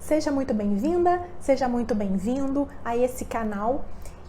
Seja muito bem-vinda, seja muito bem-vindo a esse canal.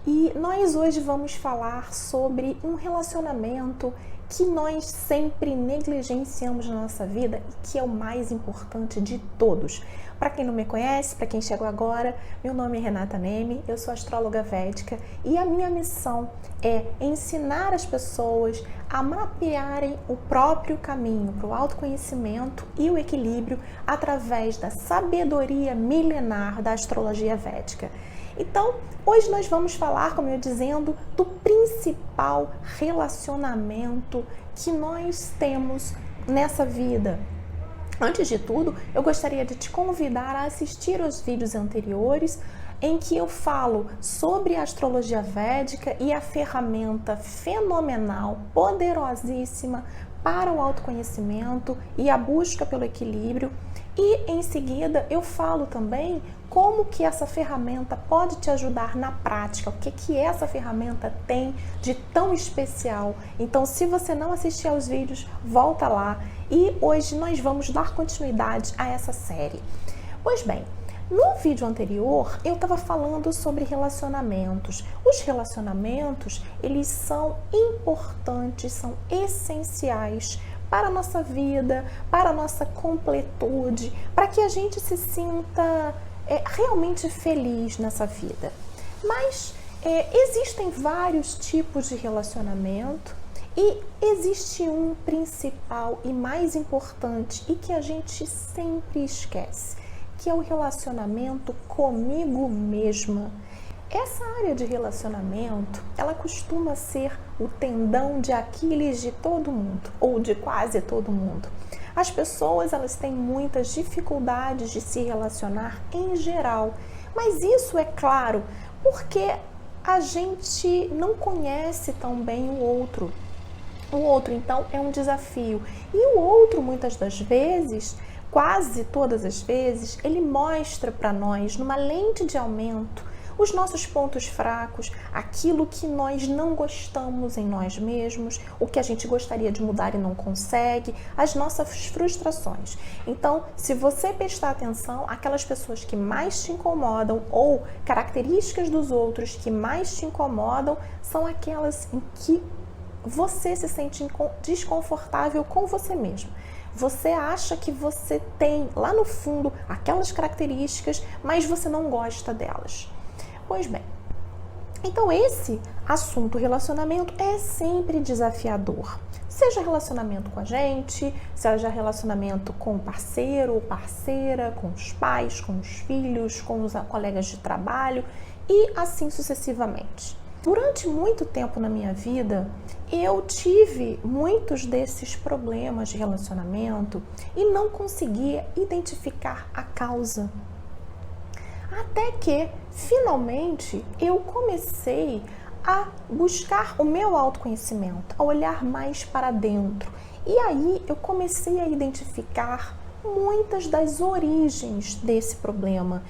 E nós hoje vamos falar sobre um relacionamento que nós sempre negligenciamos na nossa vida e que é o mais importante de todos. Para quem não me conhece, para quem chegou agora, meu nome é Renata Neme, eu sou astróloga védica e a minha missão é ensinar as pessoas a mapearem o próprio caminho para o autoconhecimento e o equilíbrio através da sabedoria milenar da astrologia védica. Então, hoje nós vamos falar, como eu ia dizendo, do principal relacionamento que nós temos nessa vida. Antes de tudo, eu gostaria de te convidar a assistir aos vídeos anteriores em que eu falo sobre a astrologia védica e a ferramenta fenomenal, poderosíssima para o autoconhecimento e a busca pelo equilíbrio. E em seguida eu falo também como que essa ferramenta pode te ajudar na prática, o que essa ferramenta tem de tão especial. Então, se você não assistiu aos vídeos, volta lá e hoje nós vamos dar continuidade a essa série. Pois bem, no vídeo anterior eu estava falando sobre relacionamentos. Os relacionamentos, eles são importantes, são essenciais para a nossa vida, para a nossa completude, para que a gente se sinta realmente feliz nessa vida. Mas existem vários tipos de relacionamento e existe um principal e mais importante e que a gente sempre esquece, que é o relacionamento comigo mesma. Essa área de relacionamento, ela costuma ser o tendão de Aquiles de todo mundo, ou de quase todo mundo. As pessoas, elas têm muitas dificuldades de se relacionar em geral, mas isso é claro porque a gente não conhece tão bem o outro. O outro, então, é um desafio. E o outro, muitas das vezes, quase todas as vezes, ele mostra para nós, numa lente de aumento, os nossos pontos fracos, aquilo que nós não gostamos em nós mesmos, o que a gente gostaria de mudar e não consegue, as nossas frustrações. Então, se você prestar atenção, aquelas pessoas que mais te incomodam ou características dos outros que mais te incomodam são aquelas em que você se sente desconfortável com você mesmo. Você acha que você tem lá no fundo aquelas características, mas você não gosta delas. Pois bem, então esse assunto relacionamento é sempre desafiador. Seja relacionamento com a gente, seja relacionamento com o parceiro ou parceira, com os pais, com os filhos, com os colegas de trabalho e assim sucessivamente. Durante muito tempo na minha vida, eu tive muitos desses problemas de relacionamento e não conseguia identificar a causa. Até que, finalmente, eu comecei a buscar o meu autoconhecimento, a olhar mais para dentro. E aí eu comecei a identificar muitas das origens desse problema.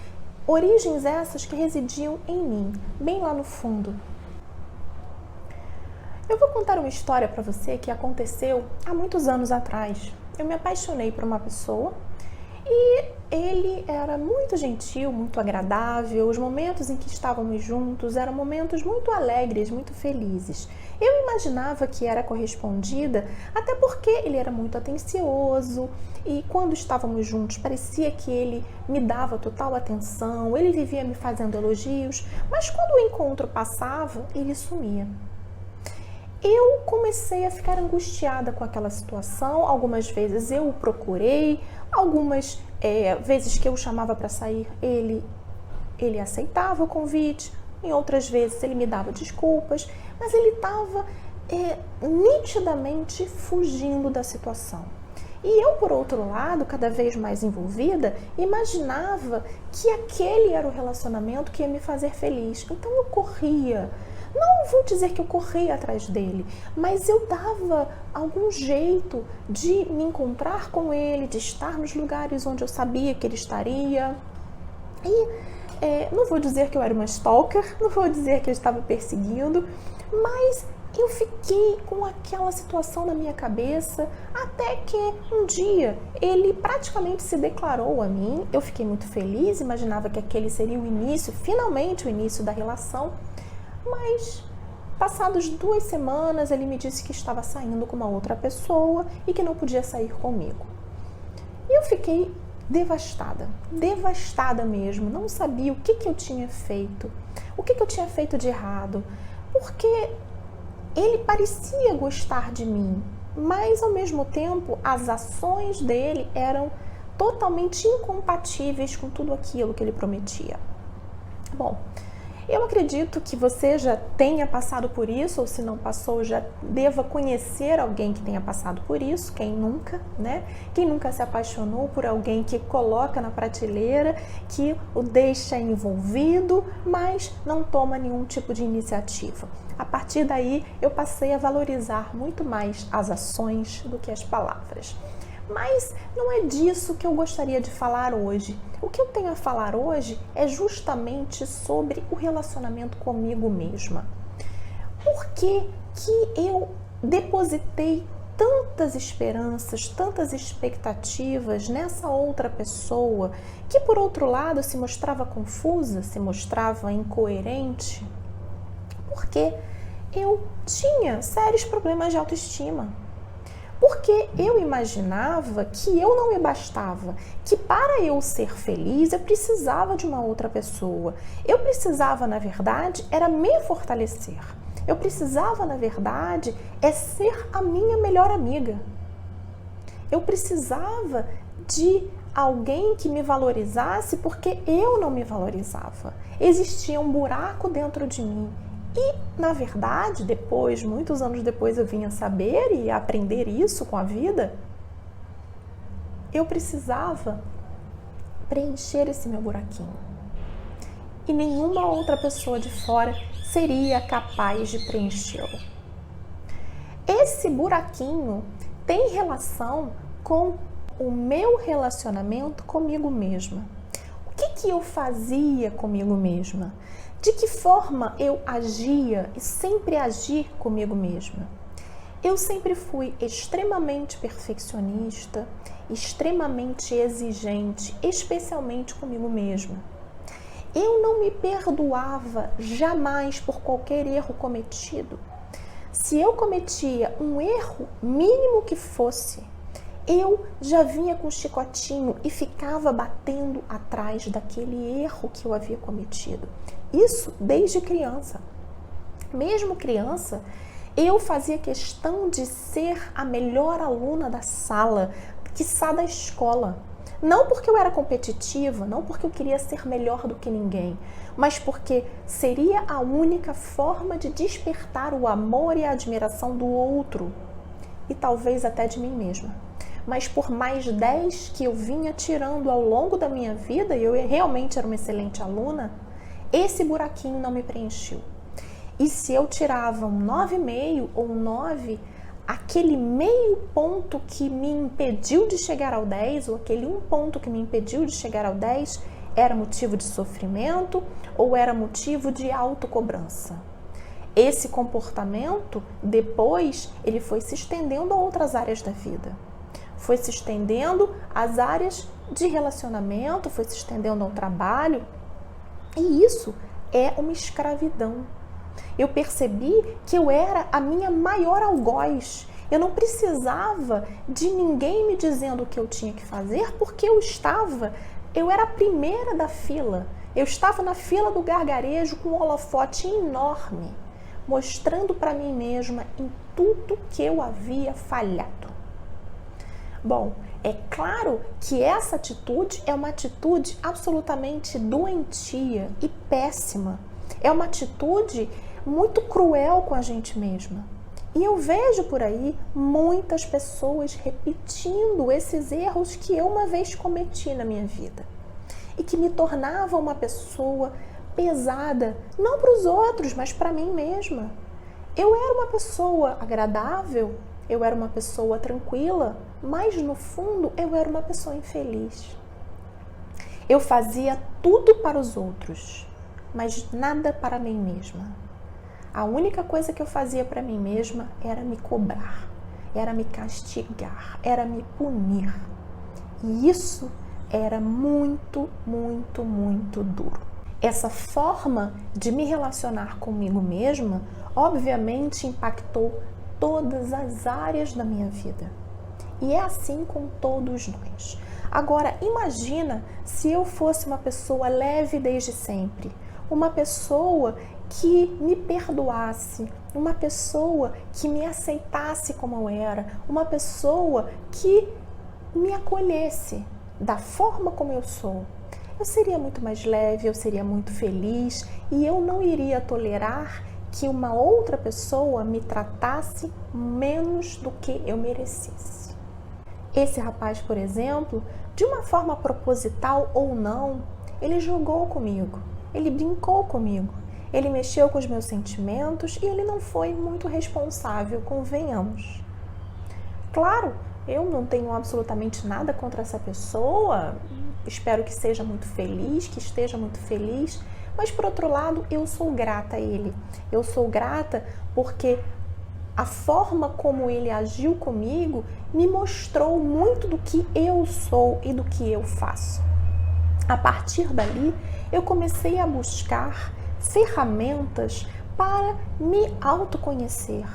Origens essas que residiam em mim, bem lá no fundo. Eu vou contar uma história para você que aconteceu há muitos anos atrás. Eu me apaixonei por uma pessoa e ele era muito gentil, muito agradável. Os momentos em que estávamos juntos eram momentos muito alegres, muito felizes. Eu imaginava que era correspondida, até porque ele era muito atencioso e quando estávamos juntos parecia que ele me dava total atenção, ele vivia me fazendo elogios, mas quando o encontro passava, ele sumia. Eu comecei a ficar angustiada com aquela situação. Algumas vezes eu o procurei, algumas vezes que eu o chamava para sair, ele aceitava o convite, em outras vezes ele me dava desculpas, mas ele estava nitidamente fugindo da situação. E eu, por outro lado, cada vez mais envolvida, imaginava que aquele era o relacionamento que ia me fazer feliz. Então eu corria. Não vou dizer que eu corria atrás dele, mas eu dava algum jeito de me encontrar com ele, de estar nos lugares onde eu sabia que ele estaria. E não vou dizer que eu era uma stalker, não vou dizer que eu estava perseguindo, mas Eu fiquei com aquela situação na minha cabeça até que um dia ele praticamente se declarou a mim. Eu fiquei muito feliz, imaginava que aquele seria o início, finalmente o início da relação, mas passados 2 semanas ele me disse que estava saindo com uma outra pessoa e que não podia sair comigo. E eu fiquei devastada mesmo, não sabia o que eu tinha feito, o que eu tinha feito de errado, porque ele parecia gostar de mim, mas ao mesmo tempo as ações dele eram totalmente incompatíveis com tudo aquilo que ele prometia. Bom, eu acredito que você já tenha passado por isso, ou se não passou, já deva conhecer alguém que tenha passado por isso, quem nunca, né? Quem nunca se apaixonou por alguém que coloca na prateleira, que o deixa envolvido, mas não toma nenhum tipo de iniciativa. A partir daí, eu passei a valorizar muito mais as ações do que as palavras. Mas não é disso que eu gostaria de falar hoje. O que eu tenho a falar hoje é justamente sobre o relacionamento comigo mesma. Por que eu depositei tantas esperanças, tantas expectativas nessa outra pessoa que, por outro lado, se mostrava confusa, se mostrava incoerente? Porque eu tinha sérios problemas de autoestima. Porque eu imaginava que eu não me bastava, que para eu ser feliz eu precisava de uma outra pessoa. Eu precisava, na verdade, era me fortalecer. Eu precisava, na verdade, ser a minha melhor amiga. Eu precisava de alguém que me valorizasse porque eu não me valorizava. Existia um buraco dentro de mim. E, na verdade, depois, muitos anos depois, eu vim a saber e a aprender isso com a vida. Eu precisava preencher esse meu buraquinho. E nenhuma outra pessoa de fora seria capaz de preenchê-lo. Esse buraquinho tem relação com o meu relacionamento comigo mesma. O que eu fazia comigo mesma? De que forma eu agia e sempre agi comigo mesma? Eu sempre fui extremamente perfeccionista, extremamente exigente, especialmente comigo mesma. Eu não me perdoava jamais por qualquer erro cometido. Se eu cometia um erro mínimo que fosse, eu já vinha com um chicotinho e ficava batendo atrás daquele erro que eu havia cometido. Isso desde criança. Mesmo criança, eu fazia questão de ser a melhor aluna da sala, quiçá da escola. Não porque eu era competitiva, não porque eu queria ser melhor do que ninguém, mas porque seria a única forma de despertar o amor e a admiração do outro e talvez até de mim mesma. Mas por mais 10 que eu vinha tirando ao longo da minha vida, e eu realmente era uma excelente aluna, esse buraquinho não me preencheu. E se eu tirava um 9,5 ou um 9, aquele meio ponto que me impediu de chegar ao 10, ou aquele 1 ponto que me impediu de chegar ao 10, era motivo de sofrimento ou era motivo de autocobrança. Esse comportamento, depois, ele foi se estendendo a outras áreas da vida. Foi se estendendo às áreas de relacionamento, foi se estendendo ao trabalho. E isso é uma escravidão. Eu percebi que eu era a minha maior algoz. Eu não precisava de ninguém me dizendo o que eu tinha que fazer, porque eu era a primeira da fila. Eu estava na fila do gargarejo com um holofote enorme, mostrando para mim mesma em tudo que eu havia falhado. Bom, é claro que essa atitude é uma atitude absolutamente doentia e péssima. É uma atitude muito cruel com a gente mesma. E eu vejo por aí muitas pessoas repetindo esses erros que eu uma vez cometi na minha vida e que me tornavam uma pessoa pesada, não para os outros, mas para mim mesma. Eu era uma pessoa agradável, eu era uma pessoa tranquila, mas no fundo eu era uma pessoa infeliz. Eu fazia tudo para os outros, mas nada para mim mesma. a única coisa que eu fazia para mim mesma era me cobrar, era me castigar, era me punir. E isso era muito, muito, muito duro. Essa forma de me relacionar comigo mesma, obviamente, impactou todas as áreas da minha vida. E é assim com todos nós. Agora, imagina se eu fosse uma pessoa leve desde sempre, uma pessoa que me perdoasse, uma pessoa que me aceitasse como eu era, uma pessoa que me acolhesse da forma como eu sou. Eu seria muito mais leve, eu seria muito feliz e eu não iria tolerar que uma outra pessoa me tratasse menos do que eu merecesse. Esse rapaz, por exemplo, de uma forma proposital ou não, ele jogou comigo, ele brincou comigo, ele mexeu com os meus sentimentos e ele não foi muito responsável, convenhamos. Claro, eu não tenho absolutamente nada contra essa pessoa, espero que seja muito feliz, que esteja muito feliz, mas por outro lado, eu sou grata a ele. Eu sou grata porque a forma como ele agiu comigo me mostrou muito do que eu sou e do que eu faço. A partir dali, eu comecei a buscar ferramentas para me autoconhecer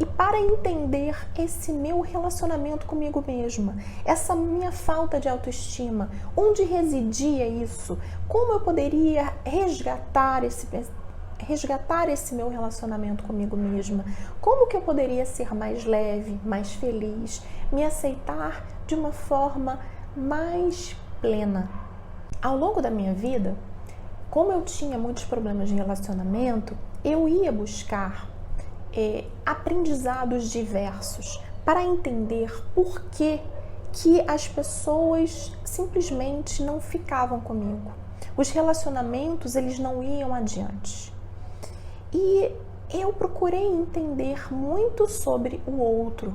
e para entender esse meu relacionamento comigo mesma, essa minha falta de autoestima, onde residia isso, como eu poderia resgatar esse meu relacionamento comigo mesma, como que eu poderia ser mais leve, mais feliz, me aceitar de uma forma mais plena. Ao longo da minha vida, como eu tinha muitos problemas de relacionamento, eu ia buscar aprendizados diversos para entender por que as pessoas simplesmente não ficavam comigo. Os relacionamentos, eles não iam adiante. E eu procurei entender muito sobre o outro,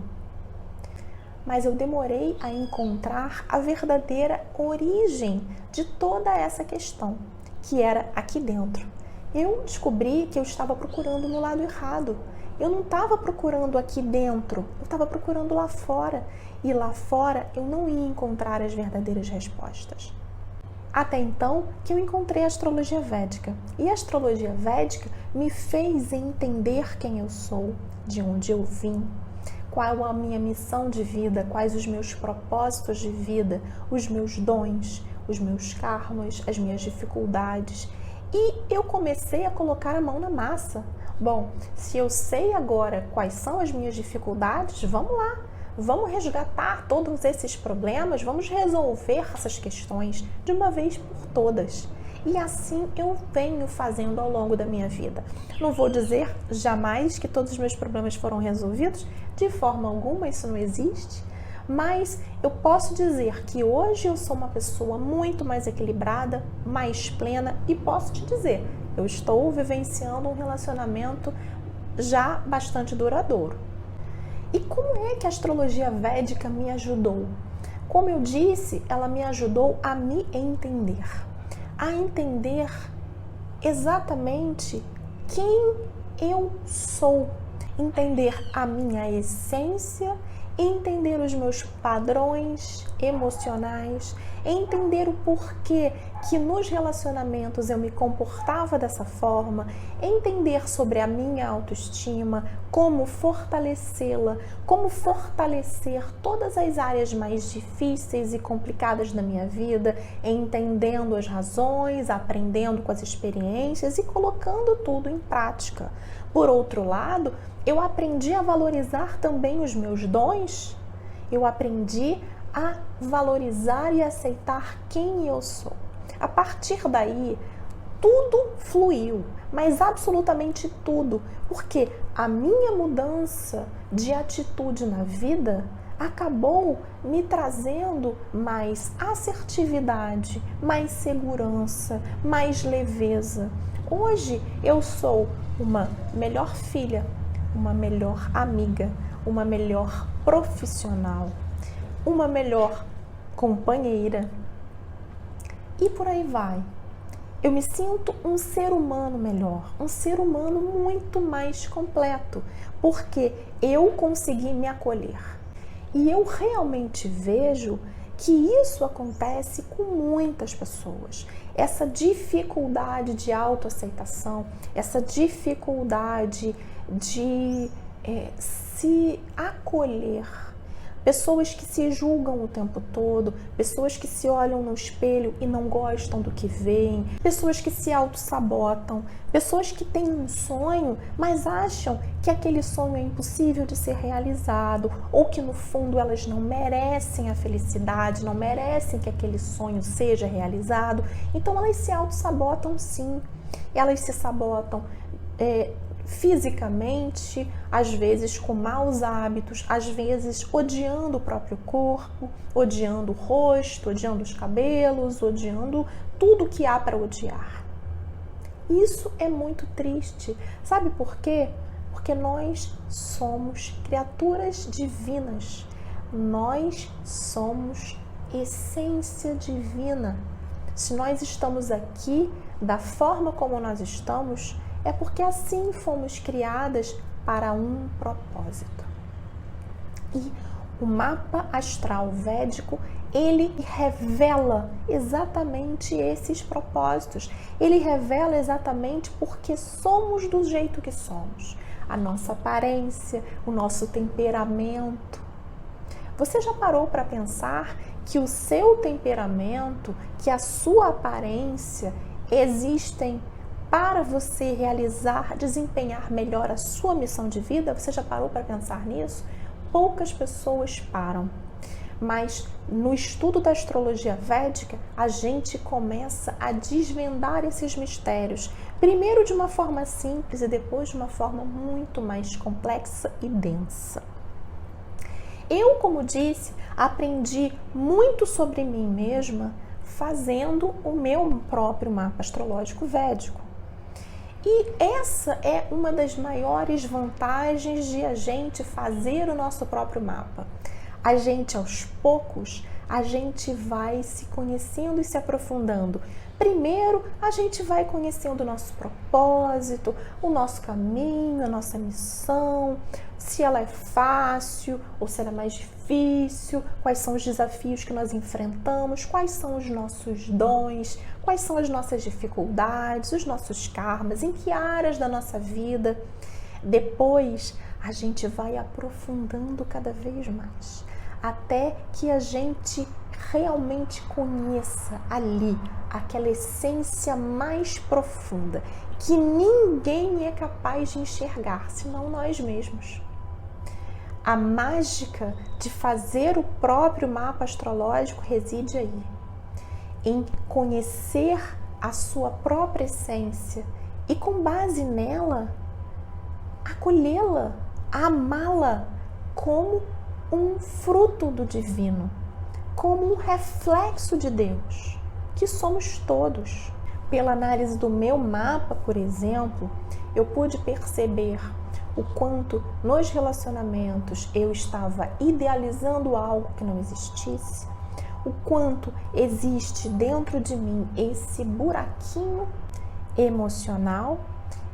mas eu demorei a encontrar a verdadeira origem de toda essa questão, que era aqui dentro. Eu descobri que eu estava procurando no lado errado. Eu não estava procurando aqui dentro, eu estava procurando lá fora. E lá fora eu não ia encontrar as verdadeiras respostas. Até então que eu encontrei a astrologia védica. E a astrologia védica me fez entender quem eu sou, de onde eu vim, qual a minha missão de vida, quais os meus propósitos de vida, os meus dons, os meus karmas, as minhas dificuldades. E eu comecei a colocar a mão na massa. Bom, se eu sei agora quais são as minhas dificuldades, vamos lá. Vamos resgatar todos esses problemas, vamos resolver essas questões de uma vez por todas. E assim eu venho fazendo ao longo da minha vida. Não vou dizer jamais que todos os meus problemas foram resolvidos, de forma alguma, isso não existe. Mas eu posso dizer que hoje eu sou uma pessoa muito mais equilibrada, mais plena e posso te dizer, eu estou vivenciando um relacionamento já bastante duradouro. E como é que a astrologia védica me ajudou? Como eu disse, ela me ajudou a me entender, a entender exatamente quem eu sou, entender a minha essência, entender os meus padrões emocionais, entender o porquê que nos relacionamentos eu me comportava dessa forma, entender sobre a minha autoestima, como fortalecê-la, como fortalecer todas as áreas mais difíceis e complicadas da minha vida, entendendo as razões, aprendendo com as experiências e colocando tudo em prática. Por outro lado, eu aprendi a valorizar também os meus dons, eu aprendi a valorizar e aceitar quem eu sou. A partir daí, tudo fluiu, mas absolutamente tudo, porque a minha mudança de atitude na vida acabou me trazendo mais assertividade, mais segurança, mais leveza. Hoje eu sou uma melhor filha, uma melhor amiga, uma melhor profissional, uma melhor companheira e por aí vai. Eu me sinto um ser humano melhor, um ser humano muito mais completo, porque eu consegui me acolher. E eu realmente vejo que isso acontece com muitas pessoas. Essa dificuldade de autoaceitação, essa dificuldade de se acolher. Pessoas que se julgam o tempo todo, pessoas que se olham no espelho e não gostam do que veem, pessoas que se auto-sabotam, pessoas que têm um sonho, mas acham que aquele sonho é impossível de ser realizado, ou que no fundo elas não merecem a felicidade, não merecem que aquele sonho seja realizado. Então elas se auto-sabotam sim, elas se sabotam fisicamente, às vezes com maus hábitos, às vezes odiando o próprio corpo, odiando o rosto, odiando os cabelos, odiando tudo que há para odiar. Isso é muito triste. Sabe por quê? Porque nós somos criaturas divinas. Nós somos essência divina. Se nós estamos aqui da forma como nós estamos, é porque assim fomos criadas para um propósito. E o mapa astral védico, ele revela exatamente esses propósitos. Ele revela exatamente porque somos do jeito que somos. A nossa aparência, o nosso temperamento. Você já parou para pensar que o seu temperamento, que a sua aparência existem para você realizar, desempenhar melhor a sua missão de vida? Você já parou para pensar nisso? Poucas pessoas param. Mas no estudo da astrologia védica, a gente começa a desvendar esses mistérios. Primeiro de uma forma simples e depois de uma forma muito mais complexa e densa. Eu, como disse, aprendi muito sobre mim mesma fazendo o meu próprio mapa astrológico védico. E essa é uma das maiores vantagens de a gente fazer o nosso próprio mapa. A gente, aos poucos, a gente vai se conhecendo e se aprofundando. Primeiro, a gente vai conhecendo o nosso propósito, o nosso caminho, a nossa missão, se ela é fácil ou se ela é mais difícil, quais são os desafios que nós enfrentamos, quais são os nossos dons, quais são as nossas dificuldades, os nossos karmas, em que áreas da nossa vida. Depois, a gente vai aprofundando cada vez mais, até que a gente realmente conheça ali aquela essência mais profunda, que ninguém é capaz de enxergar, senão nós mesmos. A mágica de fazer o próprio mapa astrológico reside aí, em conhecer a sua própria essência e, com base nela, acolhê-la, amá-la como um fruto do divino, como um reflexo de Deus, que somos todos. Pela análise do meu mapa, por exemplo, eu pude perceber o quanto nos relacionamentos eu estava idealizando algo que não existisse, o quanto existe dentro de mim esse buraquinho emocional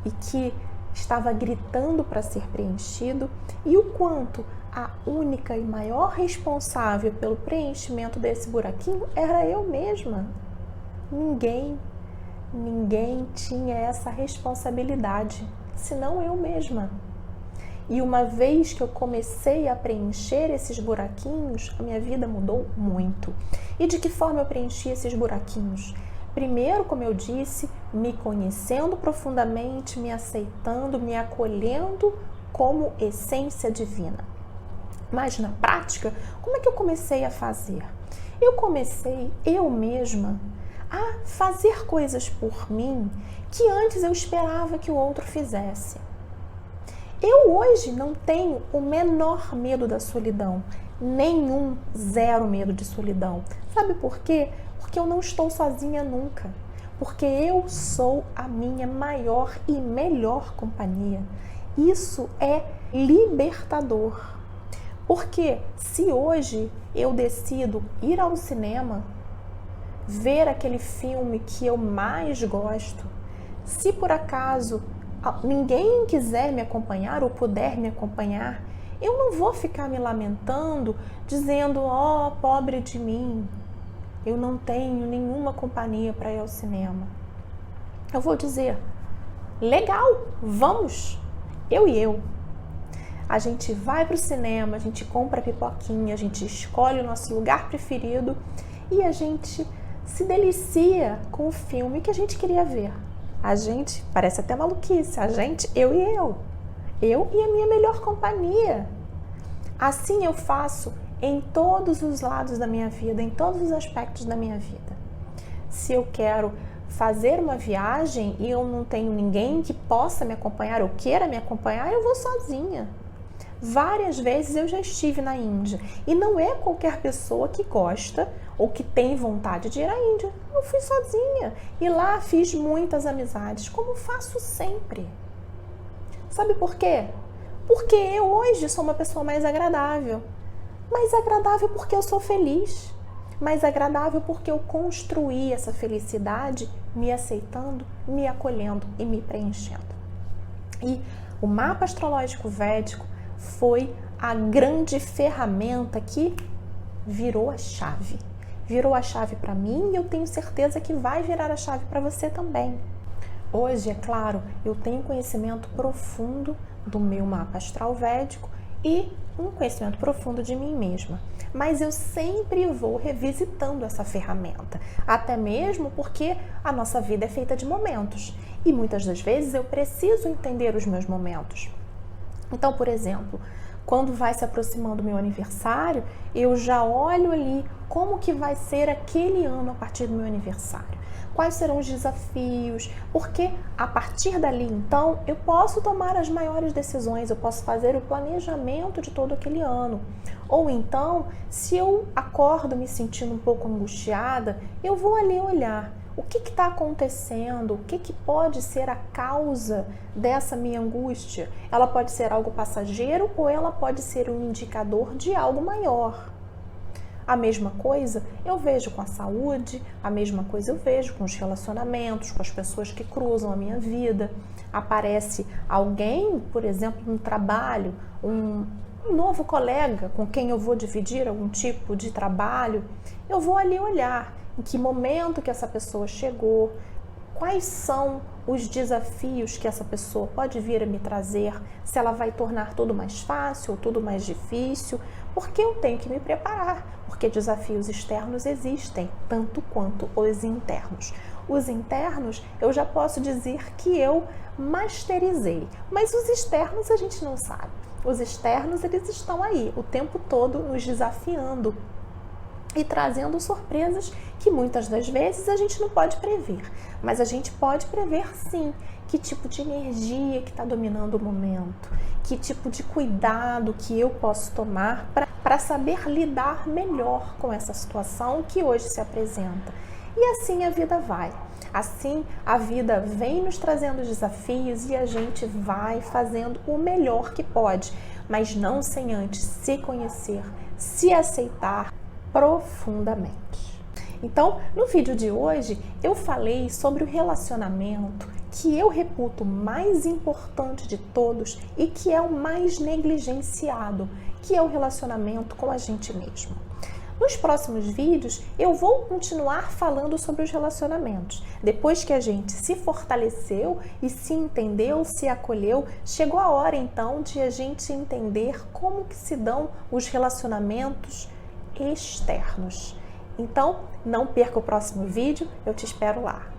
e que estava gritando para ser preenchido, e o quanto a única e maior responsável pelo preenchimento desse buraquinho era eu mesma. Ninguém tinha essa responsabilidade, senão eu mesma. E uma vez que eu comecei a preencher esses buraquinhos, a minha vida mudou muito. E de que forma eu preenchi esses buraquinhos? Primeiro, como eu disse, me conhecendo profundamente, me aceitando, me acolhendo como essência divina. Mas na prática, como é que eu comecei a fazer? Eu comecei, eu mesma, a fazer coisas por mim que antes eu esperava que o outro fizesse. Eu hoje não tenho o menor medo da solidão, nenhum, zero medo de solidão. Sabe por quê? Porque eu não estou sozinha nunca, porque eu sou a minha maior e melhor companhia. Isso é libertador. Porque se hoje eu decido ir ao cinema, ver aquele filme que eu mais gosto. Se por acaso ninguém quiser me acompanhar ou puder me acompanhar, eu não vou ficar me lamentando, dizendo, ó, pobre de mim, eu não tenho nenhuma companhia para ir ao cinema. Eu vou dizer, legal, vamos, eu e eu. A gente vai para o cinema, a gente compra pipoquinha, a gente escolhe o nosso lugar preferido e a gente se delicia com o filme que a gente queria ver. A gente, parece até maluquice, a gente, eu e eu e a minha melhor companhia. Assim eu faço em todos os lados da minha vida, em todos os aspectos da minha vida. Se eu quero fazer uma viagem e eu não tenho ninguém que possa me acompanhar ou queira me acompanhar, eu vou sozinha. Várias vezes eu já estive na Índia e não é qualquer pessoa que gosta ou que tem vontade de ir à Índia. Eu fui sozinha e lá fiz muitas amizades, como faço sempre. Sabe por quê? Porque eu hoje sou uma pessoa mais agradável. Mais agradável porque eu sou feliz. Mais agradável porque eu construí essa felicidade me aceitando, me acolhendo e me preenchendo. E o mapa astrológico védico foi a grande ferramenta que virou a chave. Virou a chave para mim e eu tenho certeza que vai virar a chave para você também. Hoje, é claro, eu tenho conhecimento profundo do meu mapa astral védico e um conhecimento profundo de mim mesma. Mas eu sempre vou revisitando essa ferramenta, até mesmo porque a nossa vida é feita de momentos e muitas das vezes eu preciso entender os meus momentos. Então, por exemplo, quando vai se aproximando o meu aniversário, eu já olho ali como que vai ser aquele ano a partir do meu aniversário. Quais serão os desafios, porque a partir dali, então, eu posso tomar as maiores decisões, eu posso fazer o planejamento de todo aquele ano. Ou então, se eu acordo me sentindo um pouco angustiada, eu vou ali olhar o que está acontecendo, o que pode ser a causa dessa minha angústia. Ela pode ser algo passageiro ou ela pode ser um indicador de algo maior. A mesma coisa eu vejo com a saúde, a mesma coisa eu vejo com os relacionamentos, com as pessoas que cruzam a minha vida. Aparece alguém, por exemplo, no trabalho, um novo colega com quem eu vou dividir algum tipo de trabalho, eu vou ali olhar em que momento que essa pessoa chegou, quais são os desafios que essa pessoa pode vir a me trazer, se ela vai tornar tudo mais fácil ou tudo mais difícil, porque eu tenho que me preparar, porque desafios externos existem, tanto quanto os internos. Os internos eu já posso dizer que eu masterizei, mas os externos a gente não sabe. Os externos eles estão aí o tempo todo nos desafiando e trazendo surpresas que muitas das vezes a gente não pode prever, mas a gente pode prever sim que tipo de energia que está dominando o momento, que tipo de cuidado que eu posso tomar para saber lidar melhor com essa situação que hoje se apresenta. E assim a vida vai. Assim a vida vem nos trazendo desafios e a gente vai fazendo o melhor que pode, mas não sem antes se conhecer, se aceitar profundamente. Então, no vídeo de hoje, eu falei sobre o relacionamento que eu reputo mais importante de todos e que é o mais negligenciado, que é o relacionamento com a gente mesmo. Nos próximos vídeos, eu vou continuar falando sobre os relacionamentos. Depois que a gente se fortaleceu e se entendeu, se acolheu, chegou a hora então de a gente entender como que se dão os relacionamentos externos. Então, não perca o próximo vídeo, eu te espero lá.